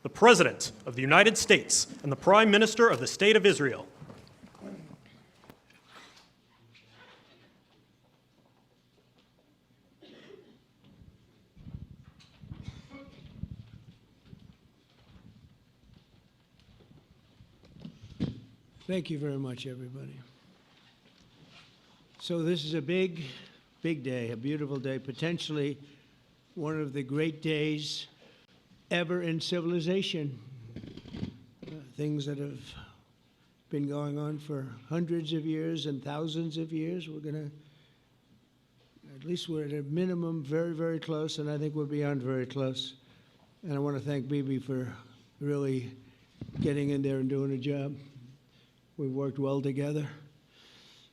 the President of the United States and the Prime Minister of the State of Israel. Thank you very much, everybody. So this is a big, big day, a beautiful day, potentially one of the great days ever in civilization. Things that have been going on for hundreds of years and thousands of years. We're going to, at least we're at a minimum very, very close, and I think we're beyond very close. And I want to thank Bibi for really getting in there and doing a job. We've worked well together,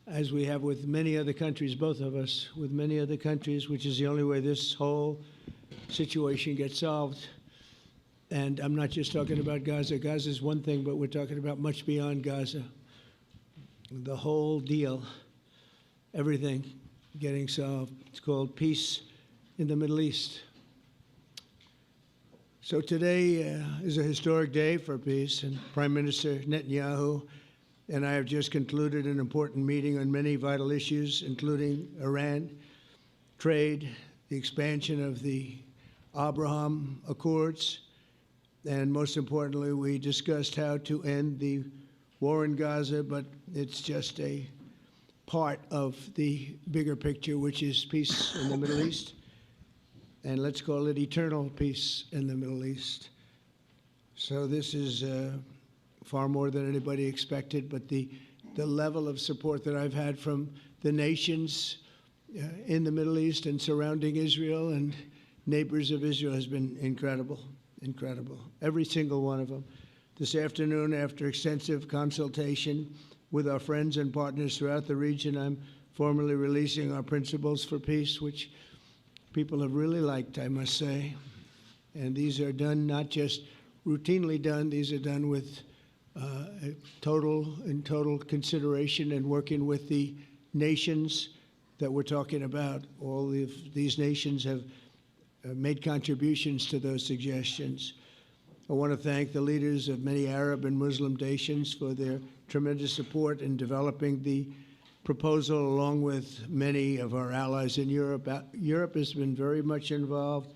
as we have with many other countries, both of us, with many other countries, which is the only way this whole situation gets solved. And I'm not just talking about Gaza. Gaza is one thing, but we're talking about much beyond Gaza. The whole deal, everything getting solved. It's called peace in the Middle East. So today is a historic day for peace, and Prime Minister Netanyahu and I have just concluded an important meeting on many vital issues, including Iran, trade, the expansion of the Abraham Accords, and most importantly, we discussed how to end the war in Gaza, but it's just a part of the bigger picture, which is peace in the Middle East, and let's call it eternal peace in the Middle East. So this is far more than anybody expected, but the level of support that I've had from the nations in the Middle East and surrounding Israel and neighbors of Israel has been incredible, incredible. Every single one of them. This afternoon, after extensive consultation with our friends and partners throughout the region, I'm formally releasing our principles for peace, which people have really liked, I must say. And these are done not just routinely done, these are done with total consideration and working with the nations that we're talking about. All of these nations have made contributions to those suggestions. I want to thank the leaders of many Arab and Muslim nations for their tremendous support in developing the proposal, along with many of our allies in Europe. Europe has been very much involved,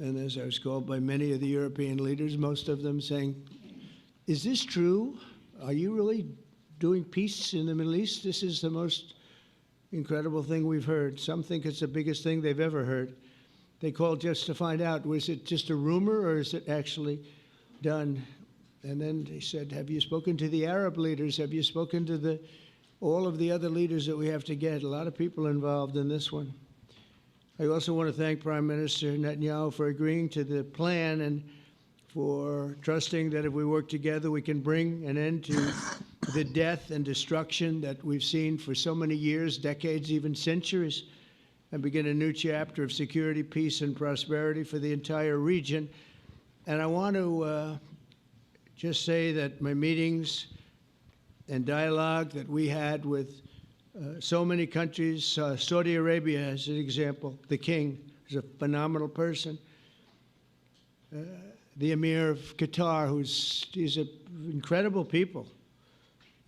and as I was called by many of the European leaders, most of them saying, is this true? Are you really doing peace in the Middle East? This is the most incredible thing we've heard. Some think it's the biggest thing they've ever heard. They called just to find out, was it just a rumor or is it actually done? And then they said, have you spoken to the Arab leaders? Have you spoken to all of the other leaders that we have to get? A lot of people involved in this one. I also want to thank Prime Minister Netanyahu for agreeing to the plan and for trusting that if we work together, we can bring an end to the death and destruction that we've seen for so many years, decades, even centuries, and begin a new chapter of security, peace, and prosperity for the entire region. And I want to just say that my meetings and dialogue that we had with so many countries, Saudi Arabia as an example, the king is a phenomenal person. The Emir of Qatar, he's incredible people.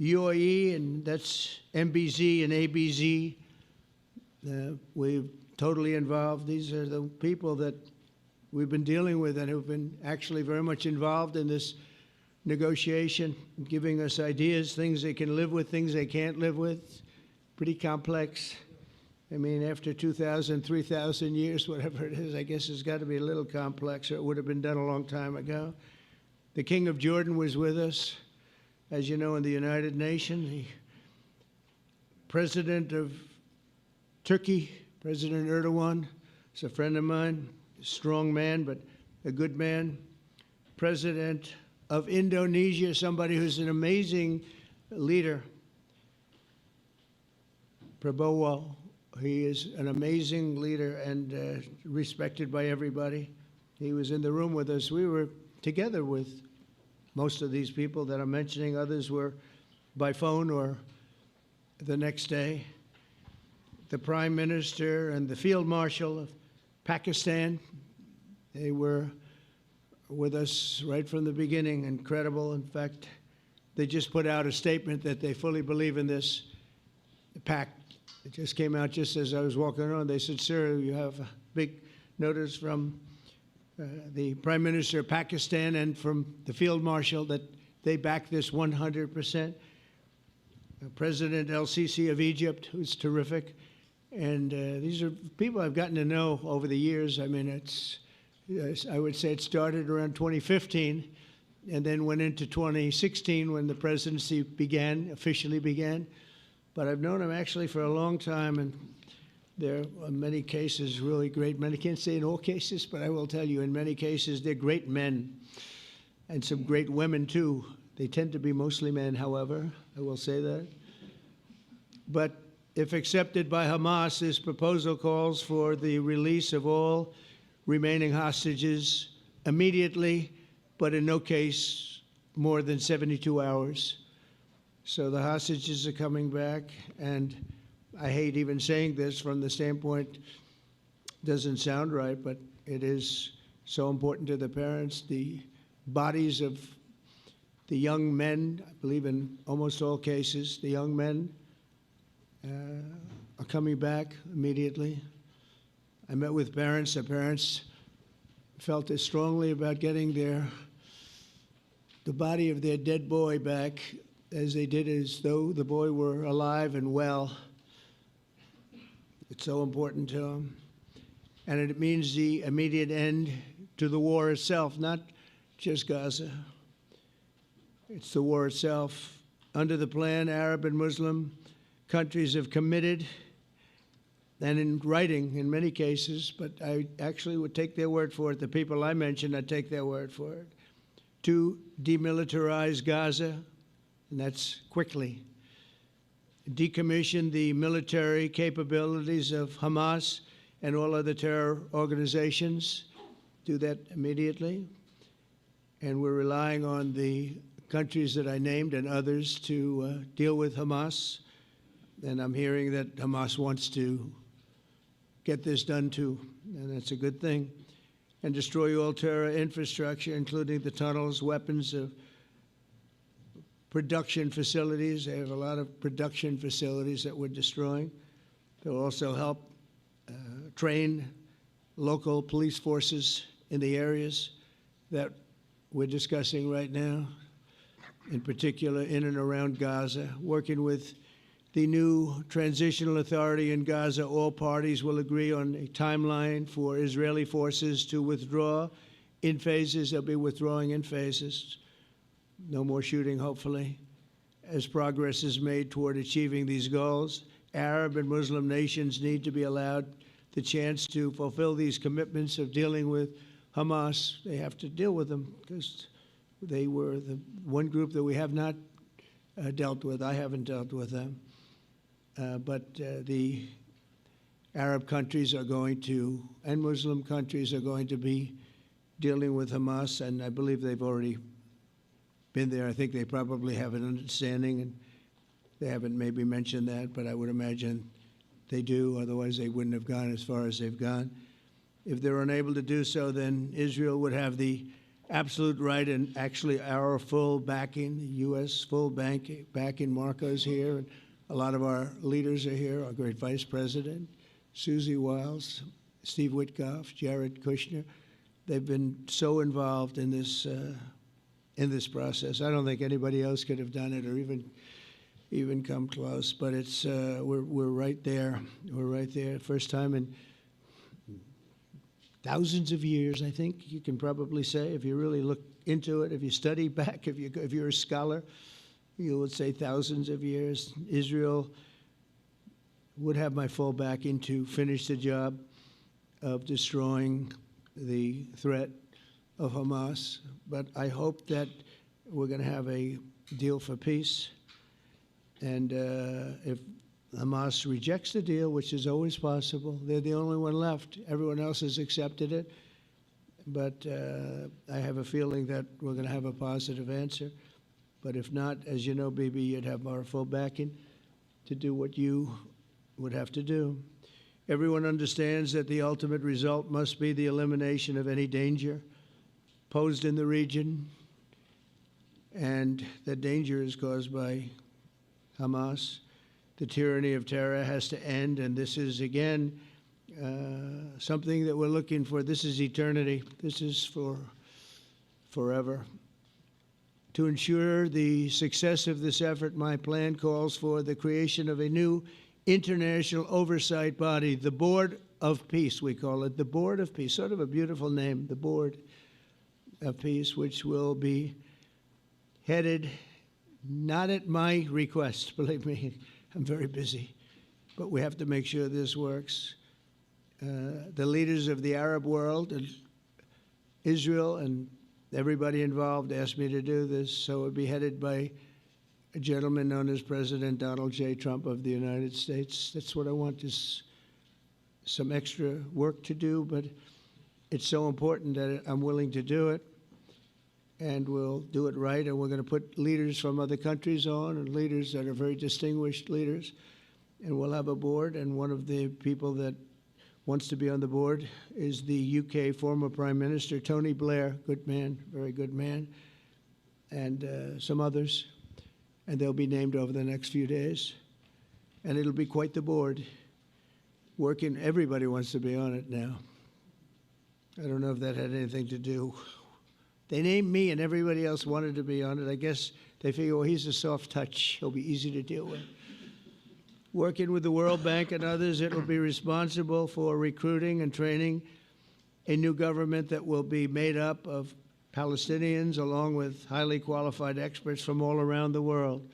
UAE, and that's MBZ and ABZ. We're totally involved. These are the people that we've been dealing with and who've been actually very much involved in this negotiation, giving us ideas, things they can live with, things they can't live with. Pretty complex. I mean, after 2,000, 3,000 years, whatever it is, I guess it's got to be a little complex, or it would have been done a long time ago. The King of Jordan was with us, as you know, in the United Nations. The President of Turkey, President Erdogan, is a friend of mine, a strong man, but a good man. President of Indonesia, somebody who's an amazing leader, Prabowo. He is an amazing leader and respected by everybody. He was in the room with us. We were together with most of these people that I'm mentioning. Others were by phone or the next day. The Prime Minister and the Field Marshal of Pakistan, they were with us right from the beginning, incredible. In fact, they just put out a statement that they fully believe in this pact. It just came out just as I was walking around. They said, sir, you have a big notice from the Prime Minister of Pakistan and from the Field Marshal that they back this 100%. President El-Sisi of Egypt, who's terrific. And these are people I've gotten to know over the years. I mean, I would say it started around 2015 and then went into 2016 when the presidency officially began. But I've known him actually for a long time, and there are in many cases really great men. I can't say in all cases, but I will tell you in many cases they're great men and some great women too. They tend to be mostly men, however, I will say that. But if accepted by Hamas, this proposal calls for the release of all remaining hostages immediately, but in no case more than 72 hours. So the hostages are coming back, and I hate even saying this from the standpoint, doesn't sound right, but it is so important to the parents. The bodies of the young men, I believe in almost all cases, the young men are coming back immediately. I met with parents. The parents felt as strongly about getting the body of their dead boy back as they did as though the boy were alive and well. It's so important to them. And it means the immediate end to the war itself, not just Gaza. It's the war itself. Under the plan, Arab and Muslim countries have committed, and in writing in many cases, but I actually would take their word for it. The people I mentioned, I'd take their word for it, to demilitarize Gaza, and that's quickly. Decommission the military capabilities of Hamas and all other terror organizations. Do that immediately. And we're relying on the countries that I named and others to deal with Hamas. And I'm hearing that Hamas wants to get this done too, and that's a good thing. And destroy all terror infrastructure, including the tunnels, weapons, production facilities. They have a lot of production facilities that we're destroying. They'll also help train local police forces in the areas that we're discussing right now, in particular in and around Gaza, working with the new transitional authority in Gaza. All parties will agree on a timeline for Israeli forces to withdraw in phases. They'll be withdrawing in phases. No more shooting, hopefully. As progress is made toward achieving these goals, Arab and Muslim nations need to be allowed the chance to fulfill these commitments of dealing with Hamas. They have to deal with them because they were the one group that we have not dealt with. I haven't dealt with them. But the Arab countries are going to, and Muslim countries are going to be dealing with Hamas, and I believe they've already been there. I think they probably have an understanding, and they haven't maybe mentioned that, but I would imagine they do, otherwise they wouldn't have gone as far as they've gone. If they're unable to do so, then Israel would have the absolute right and actually our full backing, the U.S. full backing. Marco's here, and a lot of our leaders are here, our great Vice President, Susie Wiles, Steve Witkoff, Jared Kushner. They've been so involved in this process. I don't think anybody else could have done it or even come close, but it's we're right there. We're right there. First time in thousands of years, I think you can probably say, if you really look into it, if you study back, if you're a scholar, you would say thousands of years. Israel would have my full backing to finish the job of destroying the threat of Hamas. But I hope that we're going to have a deal for peace. And if Hamas rejects the deal, which is always possible, they're the only one left. Everyone else has accepted it. But I have a feeling that we're going to have a positive answer. But if not, as you know, Bibi, you'd have our full backing to do what you would have to do. Everyone understands that the ultimate result must be the elimination of any danger posed in the region, and the danger is caused by Hamas. The tyranny of terror has to end, and this is, again, something that we're looking for. This is eternity. This is for forever. To ensure the success of this effort, my plan calls for the creation of a new international oversight body, the Board of Peace, we call it, the Board of Peace, sort of a beautiful name, the Board of Peace, which will be headed, not at my request, believe me, I'm very busy, but we have to make sure this works. The leaders of the Arab world and Israel and everybody involved asked me to do this, so it would be headed by a gentleman known as President Donald J. Trump of the United States. That's what I want, is some extra work to do, but it's so important that I'm willing to do it, and we'll do it right, and we're going to put leaders from other countries on, and leaders that are very distinguished leaders, and we'll have a board, and one of the people that wants to be on the board is the UK former Prime Minister, Tony Blair, good man, very good man, and some others, and they'll be named over the next few days, and it'll be quite the board. Working, everybody wants to be on it now. I don't know if that had anything to do. They named me and everybody else wanted to be on it. I guess they figure, well, he's a soft touch. He'll be easy to deal with. Working with the World Bank and others, it will be responsible for recruiting and training a new government that will be made up of Palestinians along with highly qualified experts from all around the world.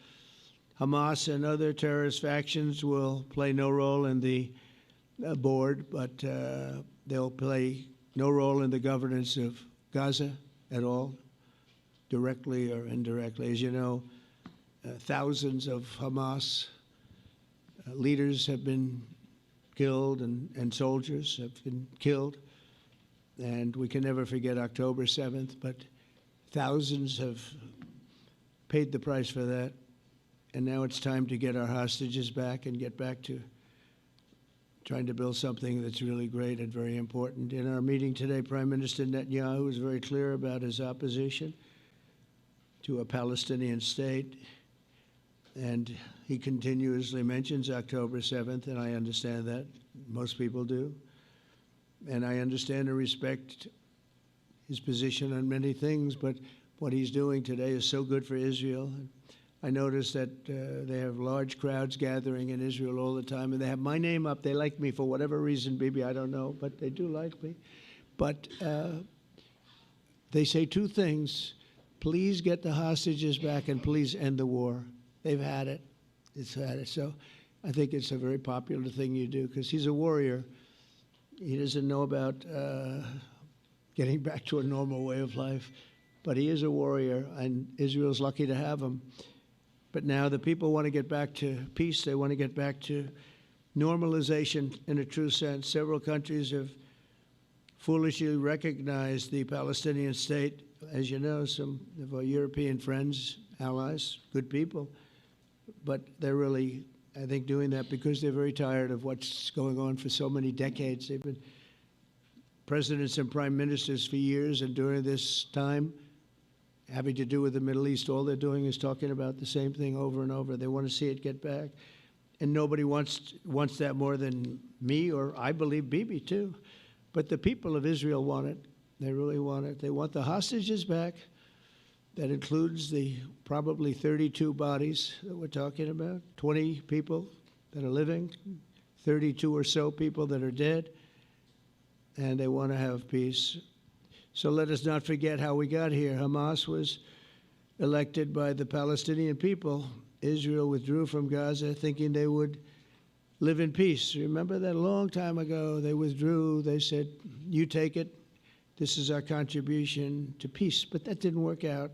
Hamas and other terrorist factions will play no role in the board, but they'll play no role in the governance of Gaza at all, directly or indirectly. As you know, thousands of Hamas leaders have been killed and soldiers have been killed. And we can never forget October 7th, but thousands have paid the price for that. And now it's time to get our hostages back and get back to trying to build something that's really great and very important. In our meeting today, Prime Minister Netanyahu was very clear about his opposition to a Palestinian state. And he continuously mentions October 7th, and I understand that. Most people do. And I understand and respect his position on many things, but what he's doing today is so good for Israel. I noticed that they have large crowds gathering in Israel all the time, and they have my name up. They like me for whatever reason, Bibi, I don't know, but they do like me. But they say two things: please get the hostages back and please end the war. They've had it. It's had it. So I think it's a very popular thing you do, because he's a warrior. He doesn't know about getting back to a normal way of life, but he is a warrior, and Israel's lucky to have him. But now the people want to get back to peace. They want to get back to normalization in a true sense. Several countries have foolishly recognized the Palestinian state. As you know, some of our European friends, allies, good people, but they're really, I think, doing that because they're very tired of what's going on for so many decades. They've been presidents and prime ministers for years, and during this time, having to do with the Middle East, all they're doing is talking about the same thing over and over. They want to see it get back. And nobody wants that more than me, or I believe Bibi too. But the people of Israel want it. They really want it. They want the hostages back. That includes the probably 32 bodies that we're talking about, 20 people that are living, 32 or so people that are dead, and they want to have peace. So let us not forget how we got here. Hamas was elected by the Palestinian people. Israel withdrew from Gaza thinking they would live in peace. Remember that a long time ago? They withdrew. They said, you take it. This is our contribution to peace. But that didn't work out.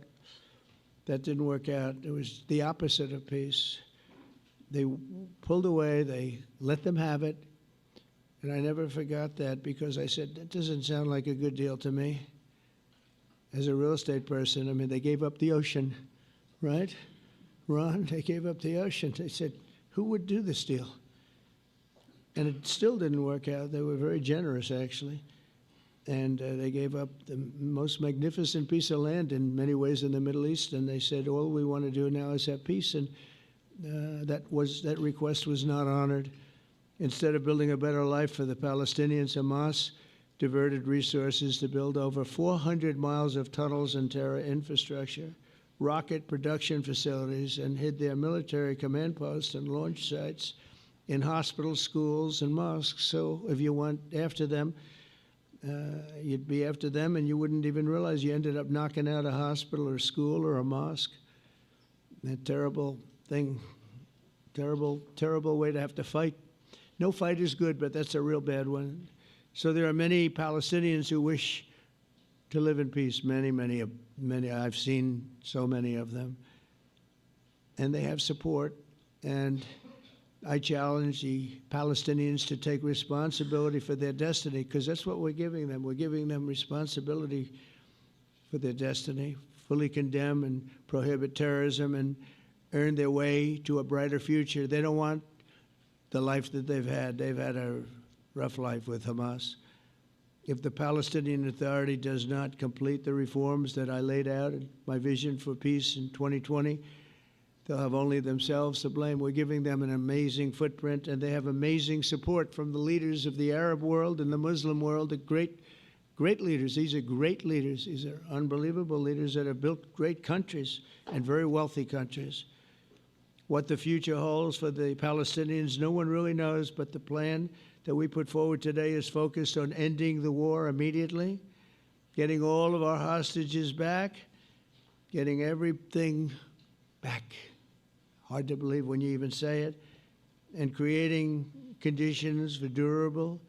That didn't work out. It was the opposite of peace. They pulled away. They let them have it. And I never forgot that, because I said, that doesn't sound like a good deal to me. As a real estate person, I mean, they gave up the ocean, right? Ron, they gave up the ocean. They said, who would do this deal? And it still didn't work out. They were very generous, actually. And they gave up the most magnificent piece of land in many ways in the Middle East, and they said, all we want to do now is have peace, and that request was not honored. Instead of building a better life for the Palestinians, Hamas diverted resources to build over 400 miles of tunnels and terror infrastructure, rocket production facilities, and hid their military command posts and launch sites in hospitals, schools, and mosques. So if you went after them, you'd be after them, and you wouldn't even realize you ended up knocking out a hospital or a school or a mosque. That terrible thing, terrible, terrible way to have to fight. No fight is good, but that's a real bad one. So there are many Palestinians who wish to live in peace. Many. I've seen so many of them, and they have support. And I challenge the Palestinians to take responsibility for their destiny, because that's what we're giving them. We're giving them responsibility for their destiny, fully condemn and prohibit terrorism and earn their way to a brighter future. They don't want the life that they've had. They've had a rough life with Hamas. If the Palestinian Authority does not complete the reforms that I laid out in my vision for peace in 2020, they'll have only themselves to blame. We're giving them an amazing footprint, and they have amazing support from the leaders of the Arab world and the Muslim world, the great leaders. These are great leaders. These are unbelievable leaders that have built great countries and very wealthy countries. What the future holds for the Palestinians, no one really knows, but the plan that we put forward today is focused on ending the war immediately, getting all of our hostages back, getting everything back. Hard to believe when you even say it, and creating conditions for durable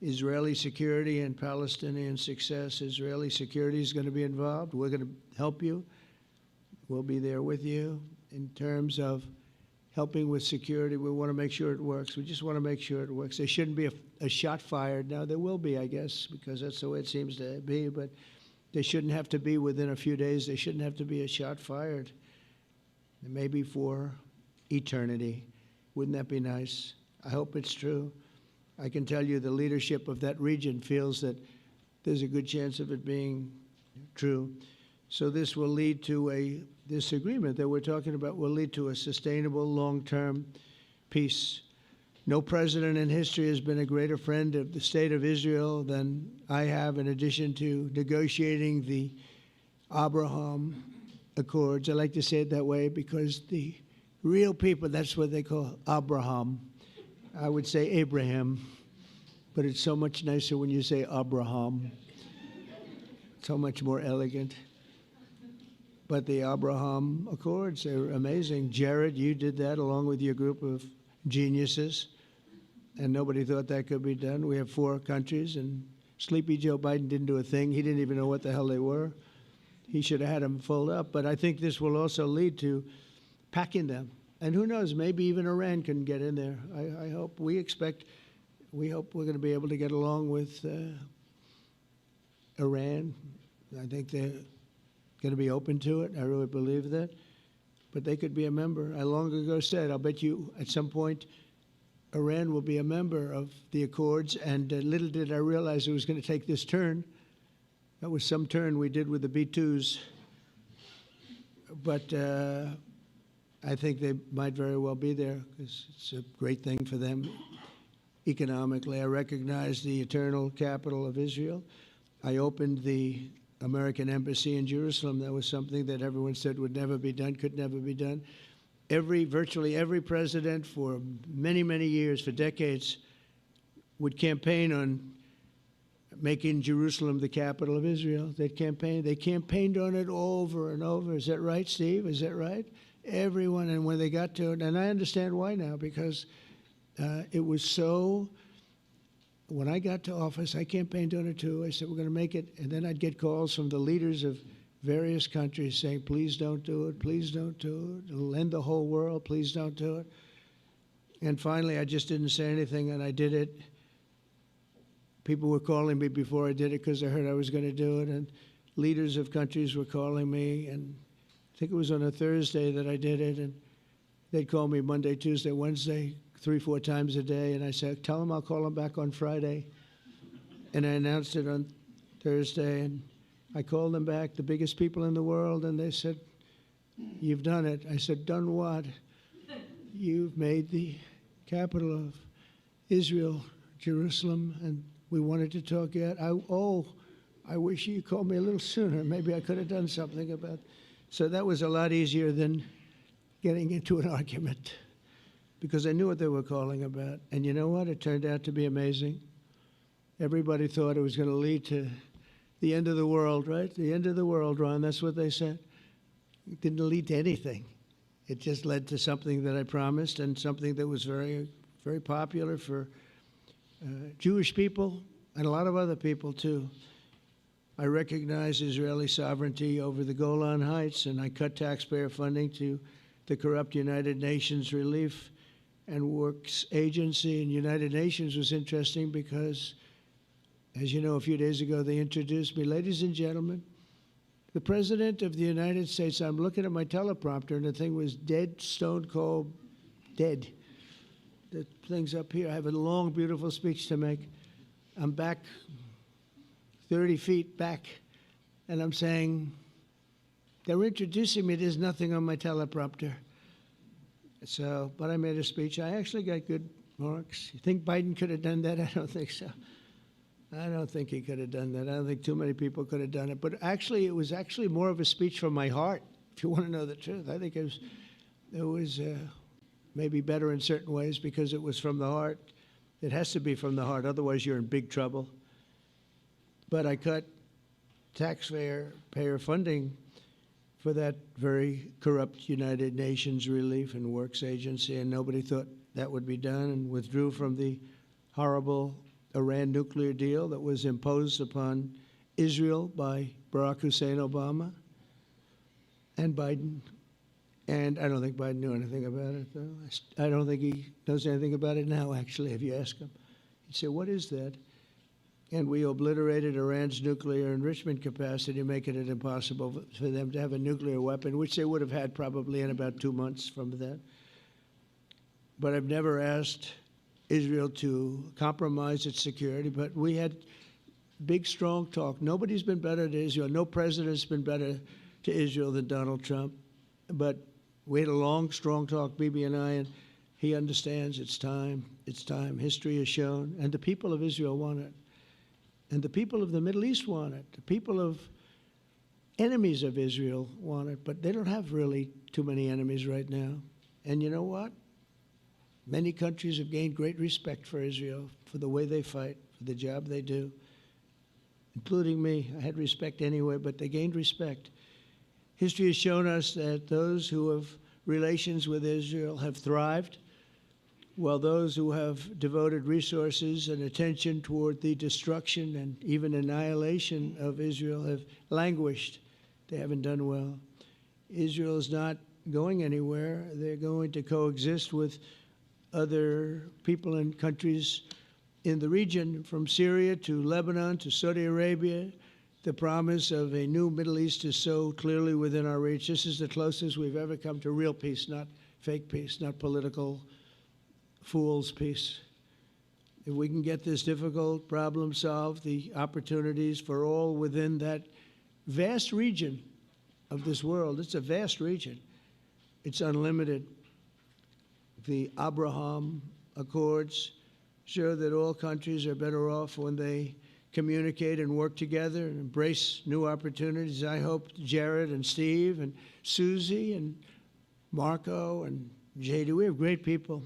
Israeli security and Palestinian success. Israeli security is going to be involved. We're going to help you. We'll be there with you in terms of helping with security. We want to make sure it works. We just want to make sure it works. There shouldn't be a shot fired. Now, there will be, I guess, because that's the way it seems to be, but there shouldn't have to be within a few days. There shouldn't have to be a shot fired. Maybe for eternity. Wouldn't that be nice? I hope it's true. I can tell you the leadership of that region feels that there's a good chance of it being true. So this will lead to this agreement that we're talking about will lead to a sustainable long-term peace. No president in history has been a greater friend of the state of Israel than I have, in addition to negotiating the Abraham Accords. I like to say it that way because the real people, that's what they call Abraham. I would say Abraham, but it's so much nicer when you say Abraham. So much more elegant. But the Abraham Accords are amazing. Jared, you did that along with your group of geniuses, and nobody thought that could be done. We have 4 countries, and Sleepy Joe Biden didn't do a thing. He didn't even know what the hell they were. He should have had them fold up. But I think this will also lead to packing them. And who knows, maybe even Iran can get in there. I hope, we hope we're going to be able to get along with Iran. I think they're going to be open to it. I really believe that. But they could be a member. I long ago said, I'll bet you at some point Iran will be a member of the Accords. And little did I realize it was going to take this turn. That was some turn we did with the B-2s. But I think they might very well be there because it's a great thing for them economically. I recognize the eternal capital of Israel. I opened the American embassy in Jerusalem. That was something that everyone said would never be done, could never be done. Virtually every president for many, many years, for decades, would campaign on making Jerusalem the capital of Israel. They campaigned on it over and over. Is that right, Steve? Is that right? Everyone, and when they got to it, and I understand why now, because it was so, when I got to office, I campaigned on it too. I said, we're going to make it, and then I'd get calls from the leaders of various countries saying, please don't do it, please don't do it. It'll end the whole world, please don't do it. And finally, I just didn't say anything, and I did it. People were calling me before I did it because they heard I was going to do it, and leaders of countries were calling me, and I think it was on a Thursday that I did it, and they'd call me Monday, Tuesday, Wednesday, 3-4 times a day, and I said, tell them I'll call them back on Friday. And I announced it on Thursday, and I called them back, the biggest people in the world, and they said, "You've done it." I said, "Done what?" "You've made the capital of Israel, Jerusalem, and we wanted to talk yet." I wish you called me a little sooner. Maybe I could have done something about it. So that was a lot easier than getting into an argument, because I knew what they were calling about. And you know what? It turned out to be amazing. Everybody thought it was going to lead to the end of the world, right? The end of the world, Ron, that's what they said. It didn't lead to anything. It just led to something that I promised, and something that was very, very popular for Jewish people and a lot of other people too. I recognize Israeli sovereignty over the Golan Heights, and I cut taxpayer funding to the corrupt United Nations Relief and Works Agency. And United Nations was interesting because, as you know, a few days ago they introduced me. Ladies and gentlemen, the President of the United States. I'm looking at my teleprompter, and the thing was dead, stone cold, dead. The thing's up here. I have a long, beautiful speech to make. I'm back 30 feet back, and I'm saying, they're introducing me. There's nothing on my teleprompter. So, but I made a speech. I actually got good marks. You think Biden could have done that? I don't think so. I don't think he could have done that. I don't think too many people could have done it. But actually, it was actually more of a speech from my heart, if you want to know the truth. I think it was maybe better in certain ways because it was from the heart. It has to be from the heart, otherwise you're in big trouble. But I cut taxpayer funding for that very corrupt United Nations Relief and Works Agency, and nobody thought that would be done, and withdrew from the horrible Iran nuclear deal that was imposed upon Israel by Barack Hussein Obama and Biden. And I don't think Biden knew anything about it, though. I don't think he knows anything about it now, actually, if you ask him. He'd say, "What is that?" And we obliterated Iran's nuclear enrichment capacity, making it impossible for them to have a nuclear weapon, which they would have had probably in about 2 months from that. But I've never asked Israel to compromise its security, but we had big, strong talk. Nobody's been better to Israel. No president's been better to Israel than Donald Trump. But we had a long, strong talk, Bibi and I, and he understands it's time. It's time. History has shown. And the people of Israel want it. And the people of the Middle East want it. The people of enemies of Israel want it. But they don't have really too many enemies right now. And you know what? Many countries have gained great respect for Israel, for the way they fight, for the job they do, including me. I had respect anyway, but they gained respect. History has shown us that those who have relations with Israel have thrived, while those who have devoted resources and attention toward the destruction and even annihilation of Israel have languished. They haven't done well. Israel is not going anywhere. They're going to coexist with other people and countries in the region, from Syria to Lebanon to Saudi Arabia. The promise of a new Middle East is so clearly within our reach. This is the closest we've ever come to real peace, not fake peace, not political fool's peace. If we can get this difficult problem solved, the opportunities for all within that vast region of this world, it's a vast region, it's unlimited. The Abraham Accords show that all countries are better off when they communicate and work together and embrace new opportunities. I hope Jared and Steve and Susie and Marco and JD, we have great people.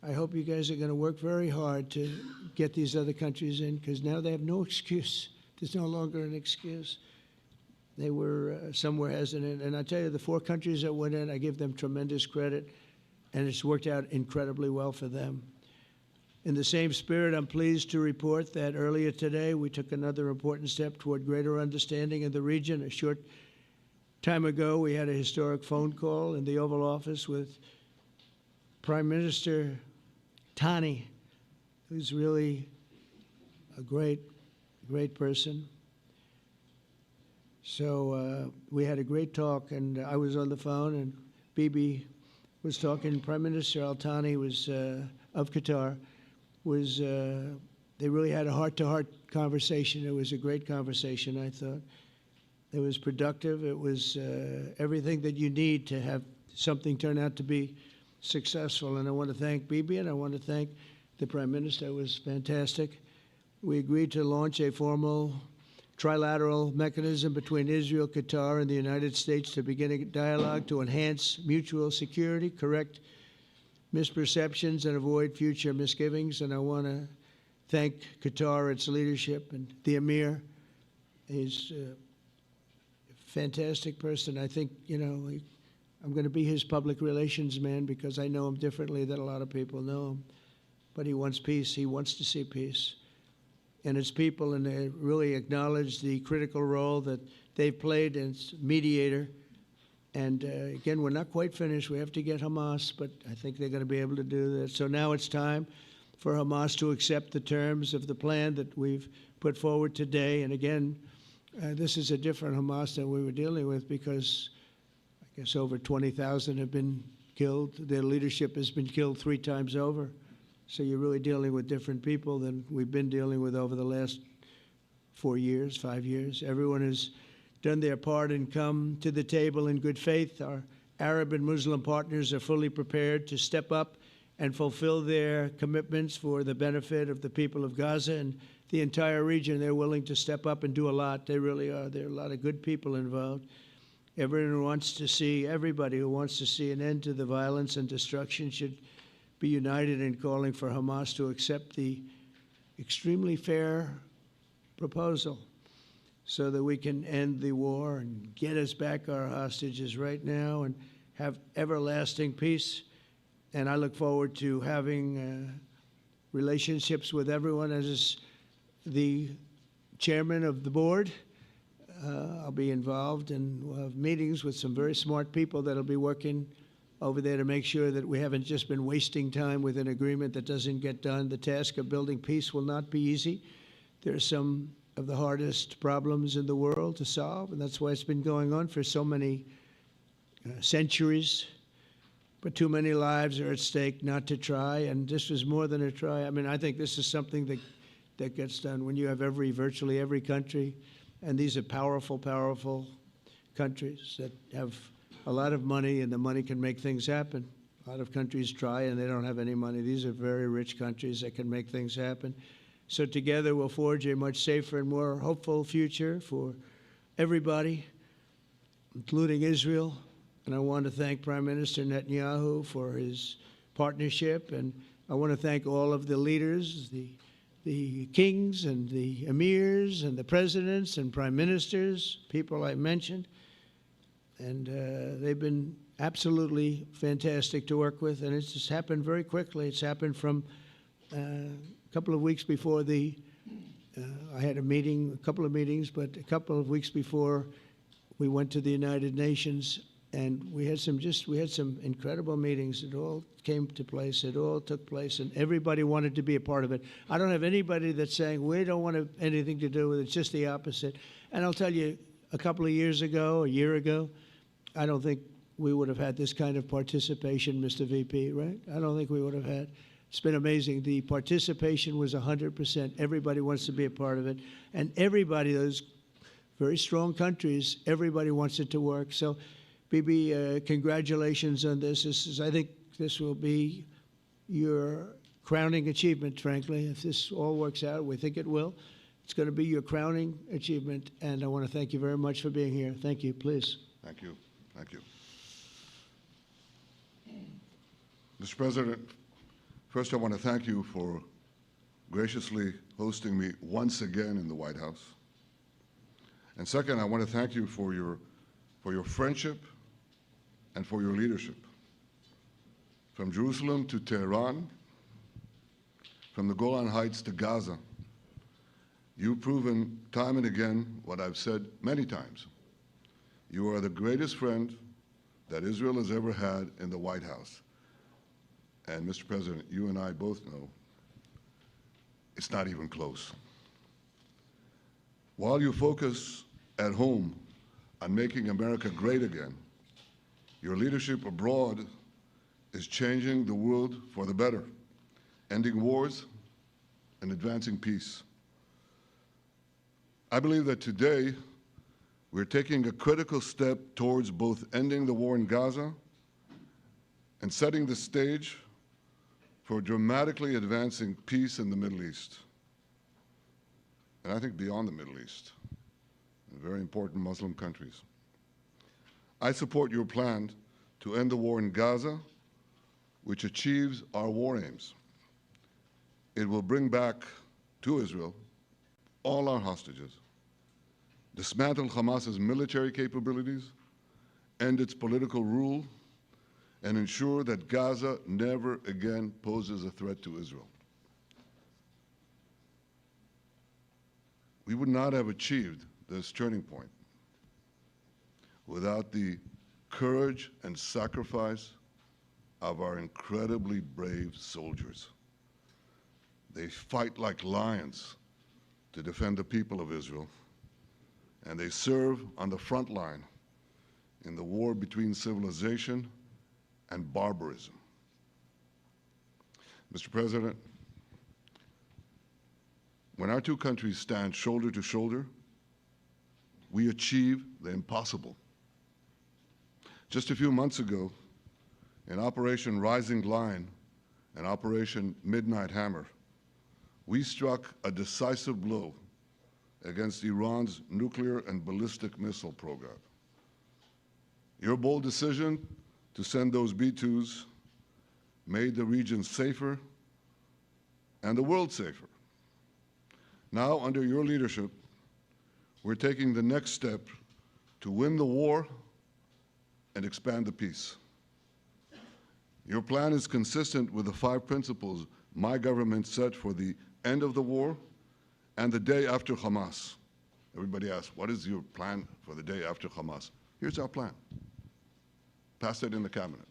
I hope you guys are going to work very hard to get these other countries in, because now they have no excuse. There's no longer an excuse. They were somewhere hesitant. And I tell you, the 4 countries that went in, I give them tremendous credit, and it's worked out incredibly well for them. In the same spirit, I'm pleased to report that earlier today, we took another important step toward greater understanding in the region. A short time ago, we had a historic phone call in the Oval Office with Prime Minister Tani, who's really a great, great person. So we had a great talk, and I was on the phone, and Bibi was talking. Prime Minister Al Thani was of Qatar, was they really had a heart-to-heart conversation. It was a great conversation, I thought. It was productive. It was everything that you need to have something turn out to be successful. And I want to thank Bibi, and I want to thank the Prime Minister. It was fantastic. We agreed to launch a formal trilateral mechanism between Israel, Qatar, and the United States to begin a dialogue to enhance mutual security, correct misperceptions, and avoid future misgivings. And I want to thank Qatar, its leadership, and the Emir. He's a fantastic person. I think, you know, I'm going to be his public relations man because I know him differently than a lot of people know him. But he wants peace. He wants to see peace. And its people, and they really acknowledge the critical role that they've played as mediator. And again, we're not quite finished. We have to get Hamas, but I think they're going to be able to do that. So now it's time for Hamas to accept the terms of the plan that we've put forward today. And again, this is a different Hamas than we were dealing with because I guess over 20,000 have been killed. Their leadership has been killed 3 times over. So you're really dealing with different people than we've been dealing with over the last 4 years, 5 years. Everyone has done their part and come to the table in good faith. Our Arab and Muslim partners are fully prepared to step up and fulfill their commitments for the benefit of the people of Gaza and the entire region. They're willing to step up and do a lot. They really are. There are a lot of good people involved. Everyone wants to see, everybody who wants to see an end to the violence and destruction should be united in calling for Hamas to accept the extremely fair proposal so that we can end the war and get us back our hostages right now and have everlasting peace. And I look forward to having relationships with everyone. As the chairman of the board, I'll be involved, and we'll have meetings with some very smart people that'll be working over there to make sure that we haven't just been wasting time with an agreement that doesn't get done. The task of building peace will not be easy. There are some of the hardest problems in the world to solve, and that's why it's been going on for so many centuries. But too many lives are at stake not to try, and this was more than a try. I mean, I think this is something that gets done when you have virtually every country, and these are powerful, powerful countries that have a lot of money, and the money can make things happen. A lot of countries try, and they don't have any money. These are very rich countries that can make things happen. So together we'll forge a much safer and more hopeful future for everybody, including Israel. And I want to thank Prime Minister Netanyahu for his partnership. And I want to thank all of the leaders, the kings and the emirs and the presidents and prime ministers, people I mentioned. And they've been absolutely fantastic to work with. And it's just happened very quickly. It's happened from a couple of weeks before I had a couple of meetings, but a couple of weeks before we went to the United Nations, and we had some incredible meetings. It all came to place. It all took place, and everybody wanted to be a part of it. I don't have anybody that's saying we don't want anything to do with it. It's just the opposite. And I'll tell you, a couple of years ago, a year ago, I don't think we would have had this kind of participation, Mr. VP, right? I don't think we would have had. It's been amazing. The participation was 100%. Everybody wants to be a part of it. And everybody, those very strong countries, everybody wants it to work. So, Bibi, congratulations on this. I think this will be your crowning achievement, frankly. If this all works out, we think it will. It's going to be your crowning achievement. And I want to thank you very much for being here. Thank you. Please. Thank you. Thank you. Mr. President, first I want to thank you for graciously hosting me once again in the White House. And second, I want to thank you for your friendship and for your leadership. From Jerusalem to Tehran, from the Golan Heights to Gaza, you've proven time and again what I've said many times. You are the greatest friend that Israel has ever had in the White House. And Mr. President, you and I both know it's not even close. While you focus at home on making America great again, your leadership abroad is changing the world for the better, ending wars and advancing peace. I believe that today we're taking a critical step towards both ending the war in Gaza and setting the stage for dramatically advancing peace in the Middle East, and I think beyond the Middle East, in very important Muslim countries. I support your plan to end the war in Gaza, which achieves our war aims. It will bring back to Israel all our hostages, dismantle Hamas's military capabilities, end its political rule, and ensure that Gaza never again poses a threat to Israel. We would not have achieved this turning point without the courage and sacrifice of our incredibly brave soldiers. They fight like lions to defend the people of Israel, and they serve on the front line in the war between civilization and barbarism. Mr. President, when our two countries stand shoulder to shoulder, we achieve the impossible. Just a few months ago, in Operation Rising Lion and Operation Midnight Hammer, we struck a decisive blow against Iran's nuclear and ballistic missile program. Your bold decision to send those B-2s made the region safer and the world safer. Now, under your leadership, we're taking the next step to win the war and expand the peace. Your plan is consistent with the 5 principles my government set for the end of the war and the day after Hamas. Everybody asks, what is your plan for the day after Hamas? Here's our plan. Passed it in the cabinet.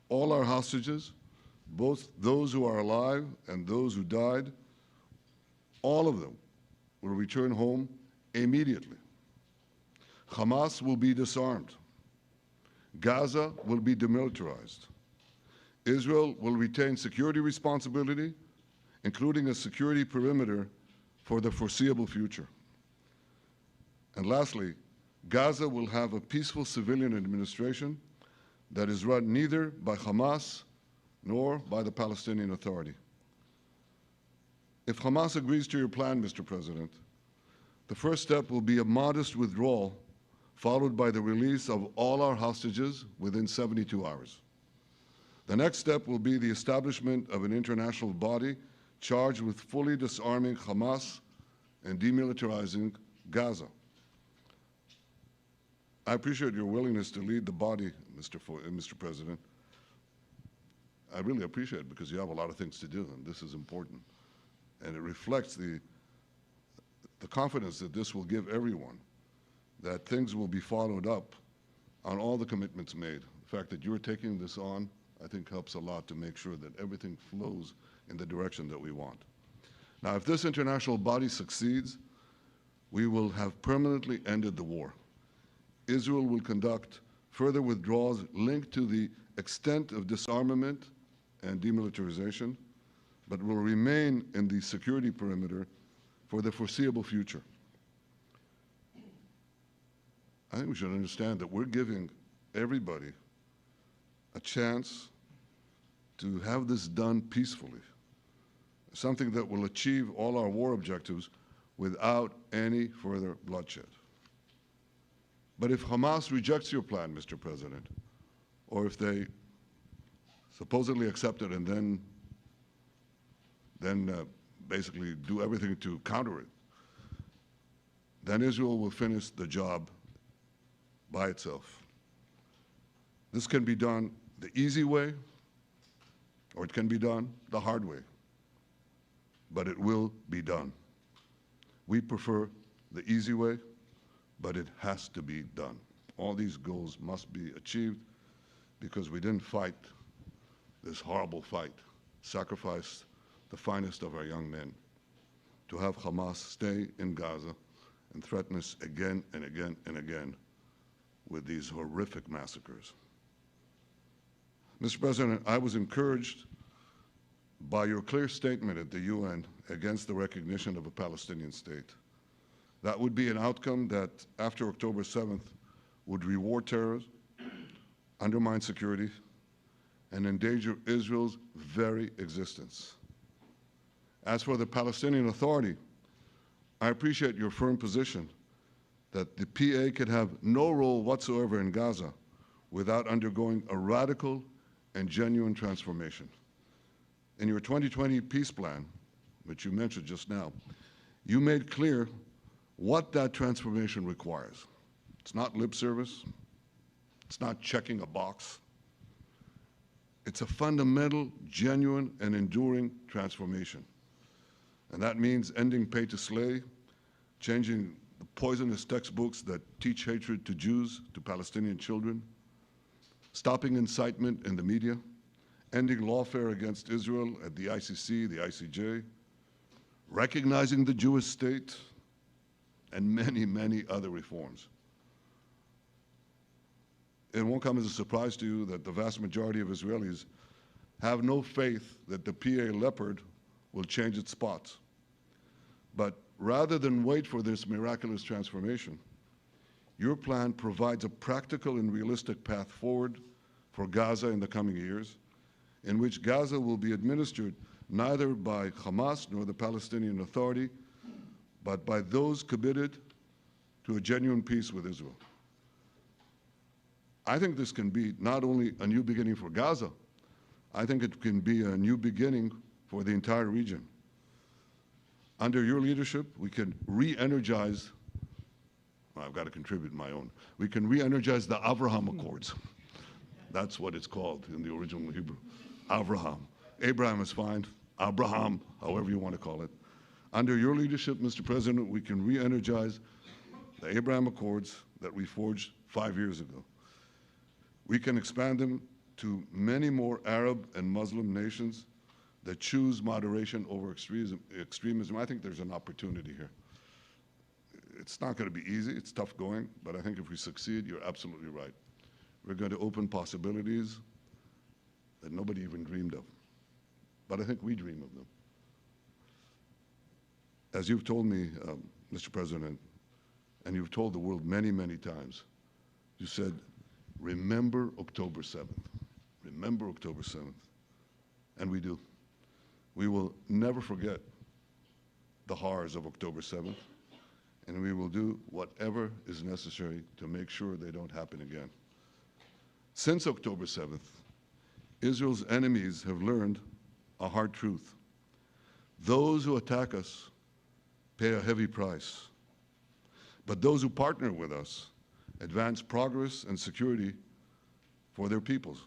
All our hostages, both those who are alive and those who died, all of them will return home immediately. Hamas will be disarmed. Gaza will be demilitarized. Israel will retain security responsibility, including a security perimeter for the foreseeable future. And lastly, Gaza will have a peaceful civilian administration that is run neither by Hamas nor by the Palestinian Authority. If Hamas agrees to your plan, Mr. President, the first step will be a modest withdrawal, followed by the release of all our hostages within 72 hours. The next step will be the establishment of an international body charged with fully disarming Hamas and demilitarizing Gaza. I appreciate your willingness to lead the body, Mr. President. I really appreciate it because you have a lot of things to do, and this is important. And it reflects the confidence that this will give everyone, that things will be followed up on all the commitments made. The fact that you're taking this on, I think, helps a lot to make sure that everything flows in the direction that we want. Now, if this international body succeeds, we will have permanently ended the war. Israel will conduct further withdrawals linked to the extent of disarmament and demilitarization, but will remain in the security perimeter for the foreseeable future. I think we should understand that we're giving everybody a chance to have this done peacefully, something that will achieve all our war objectives without any further bloodshed. But if Hamas rejects your plan, Mr. President, or if they supposedly accept it and then basically do everything to counter it, then Israel will finish the job by itself. This can be done the easy way, or it can be done the hard way, but it will be done. We prefer the easy way, but it has to be done. All these goals must be achieved because we didn't fight this horrible fight, sacrifice the finest of our young men to have Hamas stay in Gaza and threaten us again and again and again with these horrific massacres. Mr. President, I was encouraged by your clear statement at the UN against the recognition of a Palestinian state. That would be an outcome that, after October 7th, would reward terrorism, undermine security, and endanger Israel's very existence. As for the Palestinian Authority, I appreciate your firm position that the PA could have no role whatsoever in Gaza without undergoing a radical and genuine transformation. In your 2020 peace plan, which you mentioned just now, you made clear what that transformation requires. It's not lip service. It's not checking a box. It's a fundamental, genuine, and enduring transformation. And that means ending pay to slay, changing the poisonous textbooks that teach hatred to Jews, to Palestinian children, stopping incitement in the media, ending lawfare against Israel at the ICC, the ICJ, recognizing the Jewish state, and many, many other reforms. It won't come as a surprise to you that the vast majority of Israelis have no faith that the PA Leopard will change its spots. But rather than wait for this miraculous transformation, your plan provides a practical and realistic path forward for Gaza in the coming years, in which Gaza will be administered neither by Hamas nor the Palestinian Authority, but by those committed to a genuine peace with Israel. I think this can be not only a new beginning for Gaza, I think it can be a new beginning for the entire region. Under your leadership, we can re-energize, well, I've got to contribute my own, we can re-energize the Abraham Accords. That's what it's called in the original Hebrew, Abraham. Abraham is fine, Abraham, however you want to call it. Under your leadership, Mr. President, we can re-energize the Abraham Accords that we forged 5 years ago. We can expand them to many more Arab and Muslim nations that choose moderation over extremism. I think there's an opportunity here. It's not going to be easy, it's tough going, but I think if we succeed, you're absolutely right. We're going to open possibilities that nobody even dreamed of. But I think we dream of them. As you've told me, Mr. President, and you've told the world many, many times, you said, remember October 7th. Remember October 7th. And we do. We will never forget the horrors of October 7th, and we will do whatever is necessary to make sure they don't happen again. Since October 7th, Israel's enemies have learned a hard truth. Those who attack us pay a heavy price, but those who partner with us advance progress and security for their peoples.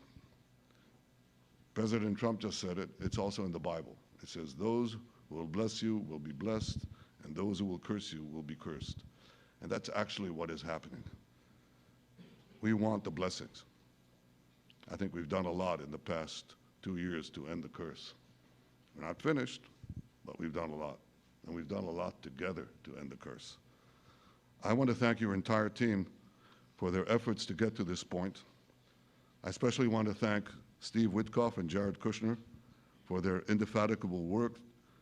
President Trump just said it. It's also in the Bible. It says, those who will bless you will be blessed, and those who will curse you will be cursed. And that's actually what is happening. We want the blessings. I think we've done a lot in the past 2 years to end the curse. We're not finished, but we've done a lot. And we've done a lot together to end the curse. I want to thank your entire team for their efforts to get to this point. I especially want to thank Steve Witkoff and Jared Kushner for their indefatigable work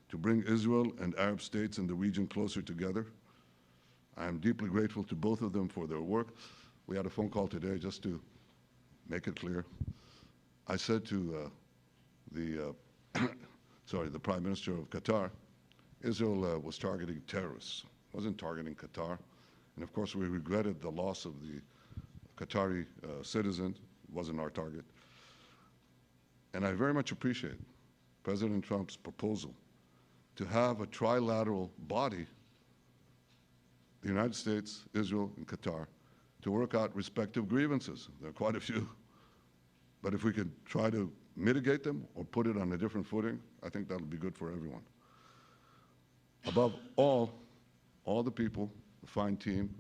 to bring Israel and Arab states in the region closer together. I am deeply grateful to both of them for their work. We had a phone call today just to make it clear. I said to the Prime Minister of Qatar, Israel was targeting terrorists, wasn't targeting Qatar. And of course, we regretted the loss of the Qatari citizen. It wasn't our target. And I very much appreciate President Trump's proposal to have a trilateral body, the United States, Israel, and Qatar, to work out respective grievances. There are quite a few. But if we could try to mitigate them or put it on a different footing, I think that'll be good for everyone. Above all the people, the fine team,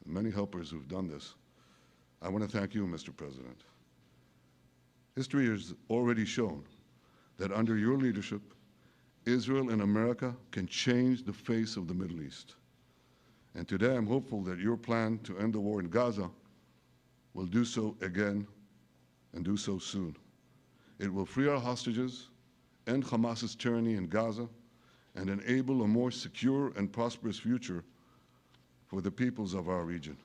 and many helpers who've done this, I want to thank you, Mr. President. History has already shown that under your leadership, Israel and America can change the face of the Middle East. And today I'm hopeful that your plan to end the war in Gaza will do so again and do so soon. It will free our hostages, end Hamas's tyranny in Gaza and enable a more secure and prosperous future for the peoples of our region.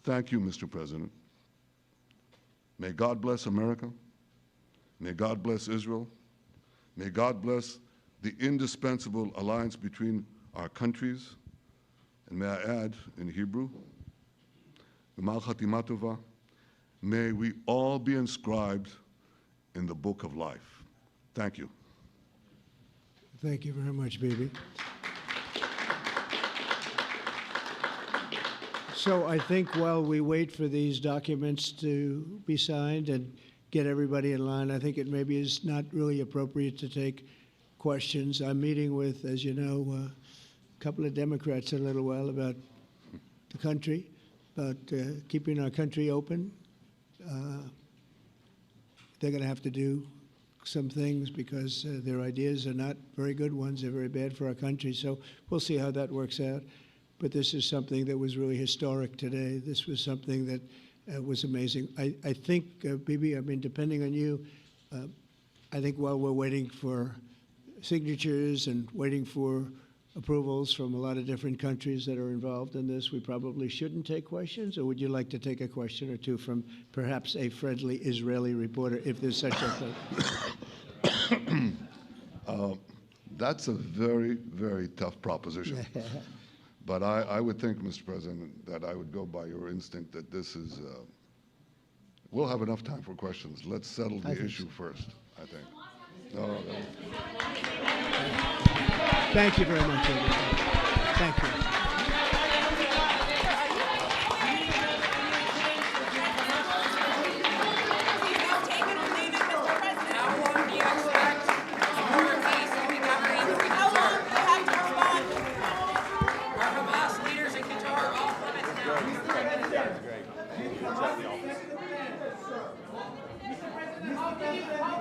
Thank you, Mr. President. May God bless America. May God bless Israel. May God bless the indispensable alliance between our countries. And may I add in Hebrew, G'mal Chatima Tova, may we all be inscribed in the book of life. Thank you. Thank you very much, Bibi. So I think while we wait for these documents to be signed and get everybody in line, I think it maybe is not really appropriate to take questions. I'm meeting with, as you know, a couple of Democrats in a little while about the country, about keeping our country open. They're going to have to do some things because their ideas are not very good ones. They're very bad for our country. So we'll see how that works out. But this is something that was really historic today. This was something that was amazing. I think, Bibi, I mean, depending on you, I think while we're waiting for signatures and waiting for approvals from a lot of different countries that are involved in this, we probably shouldn't take questions? Or would you like to take a question or two from perhaps a friendly Israeli reporter, if there's such a thing? That's a very, very tough proposition. But I would think, Mr. President, that I would go by your instinct that this is, we'll have enough time for questions. Let's settle the issue first, I think. No, Thank you very much, everybody. Thank you. Great.